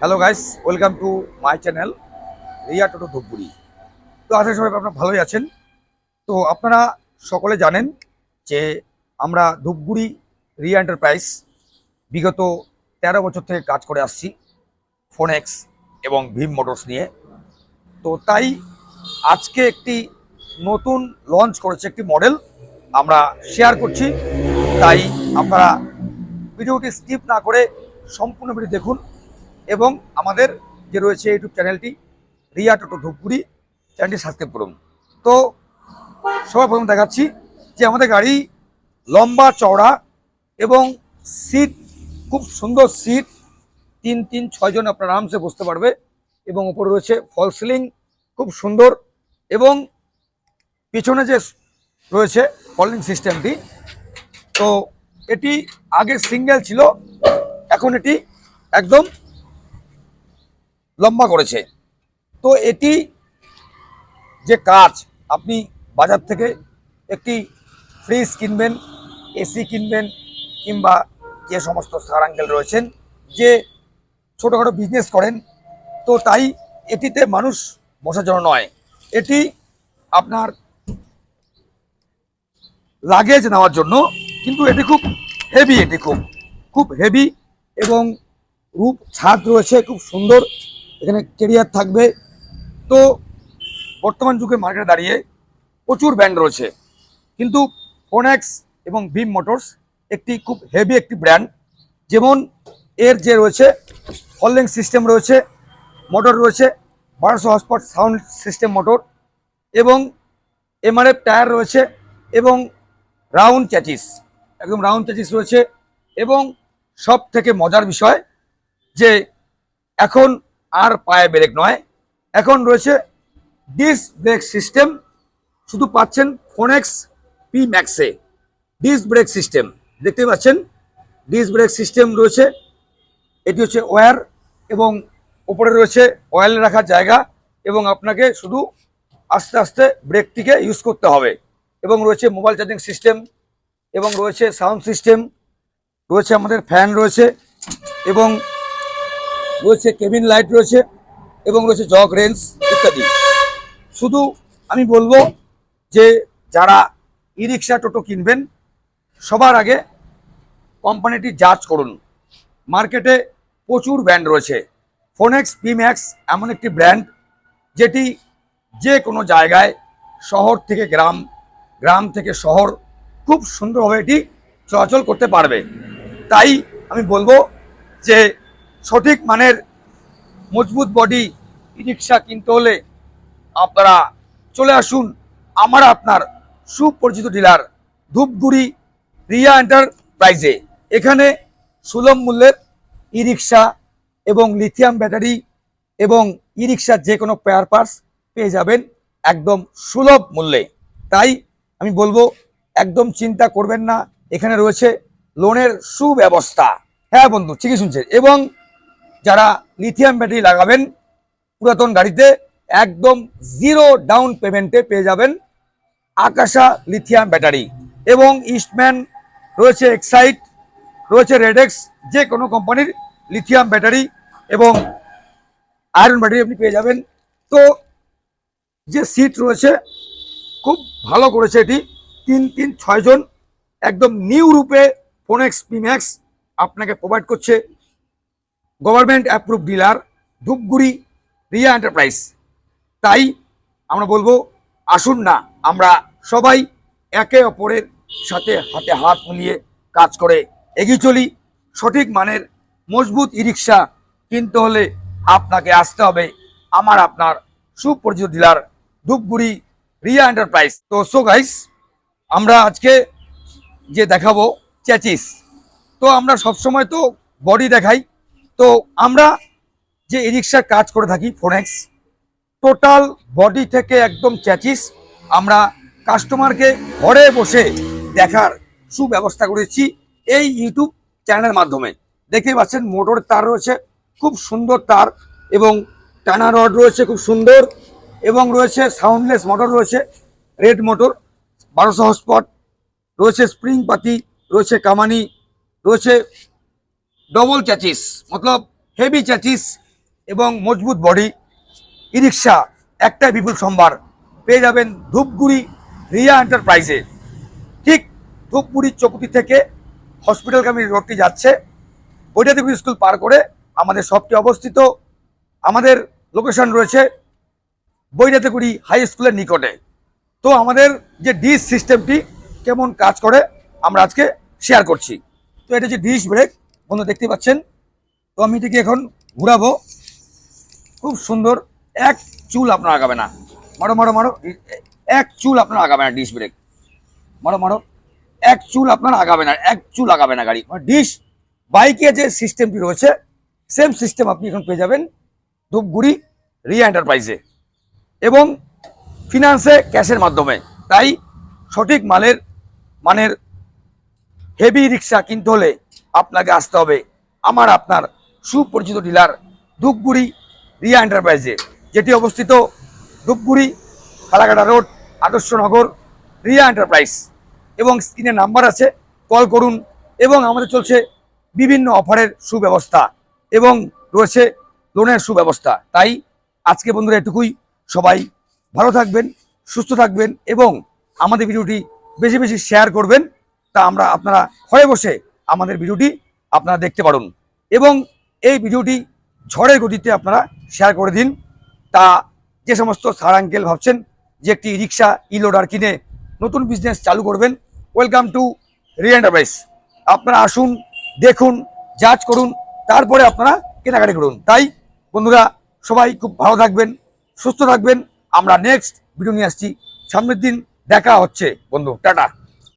Hello guys, welcome to my channel Riya Toto Dhupguri. তো আশা করি সবাই আপনারা ভালোই আছেন। তো আপনারা সকলে জানেন যে আমরা ধূপগুড়ি রিয়া এন্টারপ্রাইজ বিগত 13 বছর থেকে কাজ করে আসছি ফোনেক্স এবং ভীম মোটরস নিয়ে। তো তাই আজকে একটি নতুন লঞ্চ করেছে একটি মডেল আমরা শেয়ার করছি। তাই আপনারা ভিডিওটি স্কিপ না করে সম্পূর্ণ ভিডিও দেখুন এবং আমাদের যে রয়েছে ইউটিউব চ্যানেলটি রিয়া টোটো ধূপগুড়ি চ্যানেলটি সাবস্ক্রাইব করুন। তো সবার প্রথম দেখাচ্ছি যে আমাদের গাড়ি লম্বা চওড়া এবং সিট খুব সুন্দর সিট, 3-6 জন আপনার আরামসে বসতে পারবে এবং উপরে রয়েছে ফল সিলিং খুব সুন্দর এবং পিছনে যে রয়েছে ফলিং সিস্টেমটি, তো এটি আগে সিঙ্গেল ছিল, এখন এটি একদম লম্বা করেছে। তো এটি যে কাজ আপনি বাজার থেকে একটি ফ্রিজ কিনবেন, এসি কিনবেন, কিংবা যে সমস্ত স্যার আঙ্কেল রয়েছেন যে ছোটোখাটো বিজনেস করেন, তো তাই এটিতে মানুষ বসার জন্য নয়, এটি আপনার লাগেজ নেওয়ার জন্য। কিন্তু এটি খুব হেভি, এটি খুব খুব হেভি এবং রূপ ছাদ রয়েছে খুব সুন্দর, এখানে কেরিয়ার থাকবে। তো বর্তমান যুগে মার্কেটে দাঁড়িয়ে প্রচুর ব্র্যান্ড রয়েছে, কিন্তু ফোনেক্স এবং ভীম মোটরস একটি খুব হেভি একটি ব্র্যান্ড। যেমন এর যে রয়েছে ফলিং সিস্টেম রয়েছে, মোটর রয়েছে 1200 হর্সপাওয়ার সাউন্ড সিস্টেম মোটর এবং এমআরএফ টায়ার রয়েছে এবং রাউন্ড চ্যাচিস, একদম রাউন্ড চ্যাচিস রয়েছে। এবং সব থেকে মজার বিষয় যে এখন আর পায়ে ব্রেক নয়, এখন রয়েছে ডিস্ক ব্রেক সিস্টেম। শুধু পাচ্ছেন ফোনেক্স পি ম্যাক্সে ডিস্ক ব্রেক সিস্টেম, দেখতে পাচ্ছেন ডিস্ক ব্রেক সিস্টেম রয়েছে। এটি হচ্ছে ওয়্যার এবং ওপরে রয়েছে অয়েল রাখার জায়গা এবং আপনাকে শুধু আস্তে আস্তে ব্রেকটিকে ইউজ করতে হবে। এবং রয়েছে মোবাইল চার্জিং সিস্টেম এবং রয়েছে সাউন্ড সিস্টেম, রয়েছে আমাদের ফ্যান রয়েছে এবং রয়েছে কেবিন লাইট রয়েছে এবং রয়েছে জগ রেঞ্জ ইত্যাদি। শুধু আমি বলবো যে যারা ই রিক্সা টোটো কিনবেন সবার আগে কোম্পানিটি জাজ করুন। মার্কেটে প্রচুর ব্র্যান্ড রয়েছে, ফোনেক্স পি ম্যাক্স এমন একটি ব্র্যান্ড যেটি যে কোনো জায়গায়, শহর থেকে গ্রাম, গ্রাম থেকে শহর খুব সুন্দরভাবে এটি চলাচল করতে পারবে। তাই আমি বলবো যে সঠিক মানের মজবুত বডি ই রিক্সা কিনতে হলে আপনারা চলে আসুন আমার আপনার সুপরিচিত ডিলার ধূপগুড়ি রিয়া এন্টারপ্রাইজে। এখানে সুলভ মূল্যের ই রিক্সা এবং লিথিয়াম ব্যাটারি এবং ই রিক্সার যে কোনো পেয়ার পার্টস পেয়ে যাবেন একদম সুলভ মূল্যে। তাই আমি বলবো একদম চিন্তা করবেন না, এখানে রয়েছে লোনের সুব্যবস্থা। হ্যাঁ বন্ধু, ঠিকই শুনছেন। এবং যারা লিথিয়াম ব্যাটারি লাগাবেন পুরাতন গাড়িতে একদম জিরো ডাউন পেমেন্টে পেয়ে যাবেন আকাশা লিথিয়াম ব্যাটারি। এবং ইস্টম্যান রয়েছে, এক্সাইট রয়েছে, রেডেক্স, যে কোনো কোম্পানির লিথিয়াম ব্যাটারি এবং আয়রন ব্যাটারি আপনি পেয়ে যাবেন। তো যে সিট রয়েছে খুব ভালো করেছে এটি, 3-6 জন একদম নিউ রূপে ফোনেক্স পি ম্যাক্স আপনাকে প্রোভাইড করছে government approve dealer Dhupguri Riya enterprise. তাই আমরা বলবো আসুন না আমরা সবাই একে অপরের সাথে হাতে হাত মিলিয়ে কাজ করে এগিয়ে চলি। সঠিক মানের মজবুত ই রিক্সা কিনতে হলে আপনাকে আসতে হবে আমার আপনার সুপরিচিত ডিলার ধূপগুড়ি রিয়া এন্টারপ্রাইজ। তো সো গাইস, আমরা আজকে যে দেখাবো চ্যাচিস, তো আমরা সবসময় তো বডি দেখাই, তো আমরা যে ই রিক্সার কাজ করে থাকি ফোনেক্স, টোটাল বডি থেকে একদম চ্যাচিস আমরা কাস্টমারকে ঘরে বসে দেখার সুব্যবস্থা করেছি এই ইউটিউব চ্যানেলের মাধ্যমে। দেখতে পাচ্ছেন মোটরের তার রয়েছে খুব সুন্দর তার এবং টানা রড রয়েছে খুব সুন্দর এবং রয়েছে সাউন্ডলেস মোটর রয়েছে, রেড মোটর 1200 হর্সপাওয়ার রয়েছে, স্প্রিং পাতি রয়েছে, কামানি রয়েছে, ডবল চ্যাচিস মতলব হেভি চ্যাচিস এবং মজবুত বডি ই রিক্সা একটাই বিপুল সম্ভার পেয়ে যাবেন ধূপগুড়ি রিয়া এন্টারপ্রাইজে। ঠিক ধূপগুড়ি চৌকুটি থেকে হসপিটালগামী রোডটি যাচ্ছে, বৈদ্যাতিপুর স্কুল পার করে আমাদের শপটি অবস্থিত। আমাদের লোকেশন রয়েছে বৈদ্যাতিপুরি হাই স্কুলের নিকটে। তো আমাদের যে ডিশ সিস্টেমটি কেমন কাজ করে আমরা আজকে শেয়ার করছি। তো এটা যে ডিশ ব্রেক বন্ধু দেখতে পাচ্ছেন, তো আমি এটিকে এখন ঘুরাবো। খুব সুন্দর, এক চুল আপনার আগাবে না, মারো মারো মারো, এক চুল আপনার আগাবে না ডিশ ব্রেক, মারো মারো, এক চুল আপনার আগাবে না, এক চুল আগাবে না গাড়ি। মানে ডিশ বাইকে যে সিস্টেমটি রয়েছে সেম সিস্টেম আপনি এখন পেয়ে যাবেন ধূপগুড়ি রিয়া এন্টারপ্রাইজে এবং ফিনান্সে ক্যাশের মাধ্যমে। তাই সঠিক মানের হেভি রিক্সা কিনতে হলে আপনাকে আসতে হবে আমার আপনার সুপরিচিত ডিলার ধূপগুড়ি রিয়া এন্টারপ্রাইজে, যেটি অবস্থিত ধূপগুড়ি ফালাকাটা রোড, আদর্শনগর, রিয়া এন্টারপ্রাইজ। এবং স্ক্রিনে নাম্বার আছে, কল করুন। এবং আমাদের চলছে বিভিন্ন অফারের সুব্যবস্থা এবং রয়েছে লোনের সুব্যবস্থা। তাই আজকে বন্ধুরা এটুকুই, সবাই ভালো থাকবেন, সুস্থ থাকবেন এবং আমাদের ভিডিওটি বেশি বেশি শেয়ার করবেন, তা আপনারা ঘরে বসে আমাদের ভিডিওটি আপনারা দেখতে পারুন। এবং এই ভিডিওটি ঝড়ের গতিতে আপনারা শেয়ার করে দিন। তা যে সমস্ত স্যার আঙ্কেল ভাবছেন যে একটি রিক্সা ই লোডার কিনে নতুন বিজনেস চালু করবেন, ওয়েলকাম টু রিয়া এন্টারপ্রাইজ। আপনারা আসুন, দেখুন, জাজ করুন, তারপরে আপনারা কেনাকাটি করুন। তাই বন্ধুরা সবাই খুব ভালো থাকবেন, সুস্থ থাকবেন। আমরা নেক্সট ভিডিও নিয়ে আসছি, সামনের দিন দেখা হচ্ছে বন্ধু, টাটা।